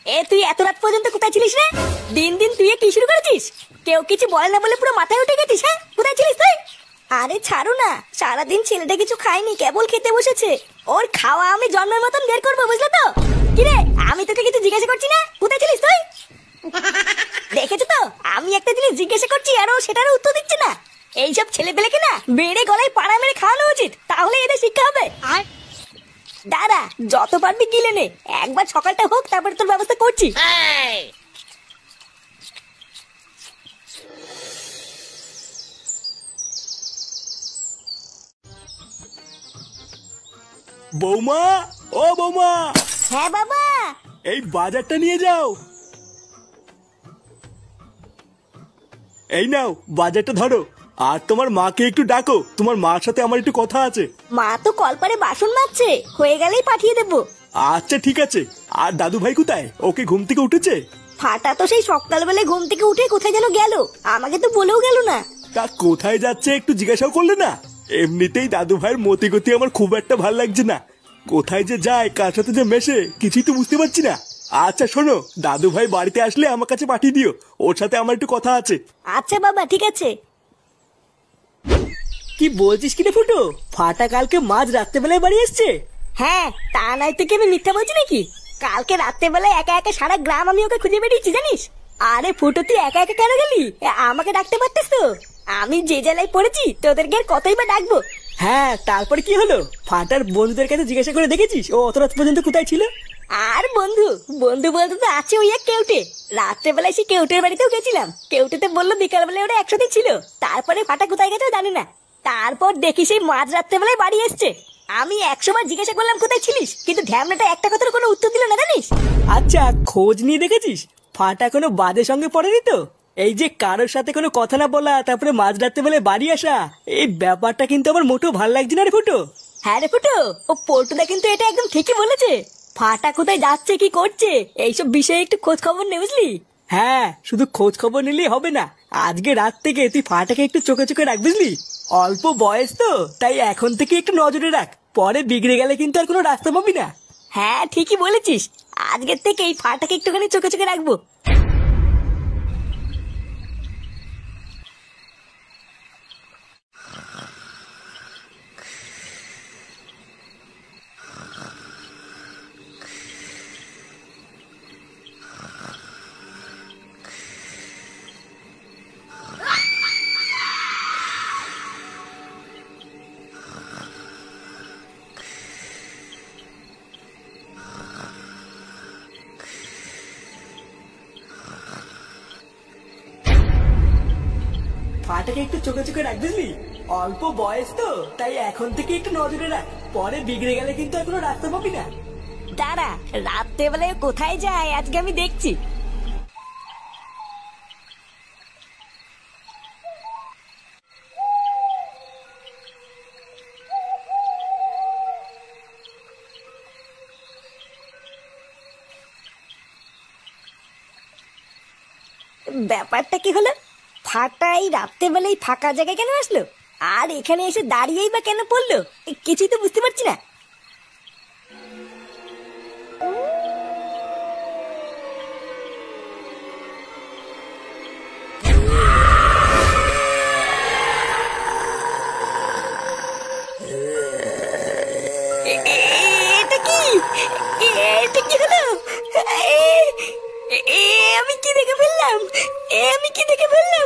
তুই এত রাত পর্যন্ত কোথায় ছিলিস রে? দিন দিন তুই কি শুরু করেছিস? কেউ কিছু বলে না বলে পুরো মাথায় উঠে গেছিস। হ্যাঁ, কোথায় ছিলিস তুই? আরে ছাড়ো না, সারাদিন ছেলেটা কিছু খায়নি, কেবল খেতে বসেছে। ওর খাওয়া আমি জন্মের মতন বের করবো, বুঝলে তো? কিরে, আমি তোকে কিছু জিজ্ঞাসা করছি না, কোথায় ছিলিস তুই? দেখেছো তো, আমি একটা জিনিস জিজ্ঞাসা করছি আর ও সেটারও উত্তর দিচ্ছে না। এইসব ছেলেপেলেকে না বেড়ে গলায় পাড়া মেরে খাওয়ানো উচিত, তাহলে এদের শিক্ষা হবে। আর দাঁড়া, যত পারবি গিলে নে, একবার সকালটা হোক তারপরে তোর ব্যবস্থা করছি। বৌমা, ও বৌমা। হ্যাঁ বাবা। এই বাজারটা নিয়ে যাও। এই নাও বাজারটা ধরো, আর তোমার মাকে একটু ডাকো, তোমার মার সাথে আমার একটু কথা আছে। মা তো কলপারে বাসন মাজছে, হয়ে গেলেই পাঠিয়ে দেবো। আচ্ছা ঠিক আছে। আর দাদু ভাই কোথায়? ওকে ঘুম থেকে উঠেছে? ফাটা তো সেই সকালবেলায় ঘুম থেকে উঠে কোথায় যেন গেল, আমাকে তো বলেও গেল না। তা কোথায় যাচ্ছে একটু জিজ্ঞাসাও করলে না? এমনিতেই দাদু ভাইয়ের মতি গতি আমার খুব একটা ভালো লাগছে না, কোথায় যে যায় কার সাথে যে মেশে কিছুই তো বুঝতে পারছি না। আচ্ছা শোনো, দাদু ভাই বাড়িতে আসলে আমার কাছে পাঠিয়ে দিও, ওর সাথে আমার একটু কথা আছে। আচ্ছা বাবা, ঠিক আছে। কি বলছিস কি রে ফুটো? ফাটা কালকে মাঝ রাত্রেবেলায় বাড়ি এসছে? হ্যাঁ, তা নাই তো কি আমি মিথ্যা বলছি নাকি? কালকে রাত্রেবেলায় একা একা সারা গ্রাম আমি ওকে খুঁজে বেরিয়েছি, জানিস? আরে ফুটো, তুই একা একা কেন গেলি? আমাকে ডাকতে পারতিস তো। আমি যে জেলায় পড়েছি তোদেরকে আর কতই বা ডাকবো। হ্যাঁ, তারপরে কি হলো? ফাটার বন্ধুদের কাছে জিজ্ঞাসা করে দেখেছিস ও অত রাত পর্যন্ত কোথায় ছিল? আর বন্ধু বন্ধু বলতে তো আছে ওই এক কেউটে। রাত্রেবেলায় সে কেউটের বাড়িতেও গেছিলাম, কেউটেতে বললো বিকালবেলায় ওরা একসাথে ছিল। তারপরে ফাটা কোথায় গেছে জানি না। তারপর দেখি সেই মাঝ রাত্রেবেলায় বাড়ি এসছে। আমি 100 বার জিজ্ঞাসা করলাম কোথায় ছিলিস, কিন্তু ঢ্যামনাটা একটা কথার কোনো উত্তর দিল না, জানিস? আচ্ছা, খোঁজ নিয়ে দেখেছিস ফাটা কোনো বাজে সঙ্গে পড়েনি তো? এই যে কারোর সাথে কোনো কথা না বলা, তারপরে মাঝ রাত্রেবেলায় বাড়ি আসা, এই ব্যাপারটা কিন্তু আমার মোটেও ভালো লাগছে না রে ফুটো। হ্যাঁ রে ফুটো, ও পল্টুদা কিন্তু এটা একদম ঠিকই বলেছে। ফাটা কোথায় যাচ্ছে, কি করছে, এইসব বিষয়ে একটু খোঁজ খবর নে, বুঝলি? হ্যাঁ, শুধু খোঁজ খবর নিলেই হবে না, আজকে রাত থেকে তুই ফাটাকে একটু চোখে চোখে রাখ, বুঝলি? অল্প বয়স তো, তাই এখন থেকে একটু নজরে রাখ, পরে বিগড়ে গেলে কিন্তু আর কোনো রাস্তা পাবি না। হ্যাঁ ঠিকই বলেছিস, আজকের থেকে এই ফাটাকে একটুখানি চোখে চোখে রাখবো। ফাটাকে একটু চোখে চোখে রাখ, বুঝলি? অল্প বয়স তো, তাই এখন থেকে একটু নজরে রাখ, পরে বিগড়ে গেলে কিন্তু আর কোনো রাস্তা পাবি না। দাঁড়া, রাত্রেবেলায় কোথায় যায় আজকে আমি দেখছি। ব্যাপারটা কি হলো? ফাটাই রাত্রেবেলায় ফাঁকা জায়গায় কেন আসলো, আর এখানে এসে দাঁড়িয়েই বা কেন পড়লো, কিছুই তো বুঝতে পারছি না। এটা কি, এটা কি হলো? আমি কি দেখে ফেললাম, আমি কি দেখে ফেললাম?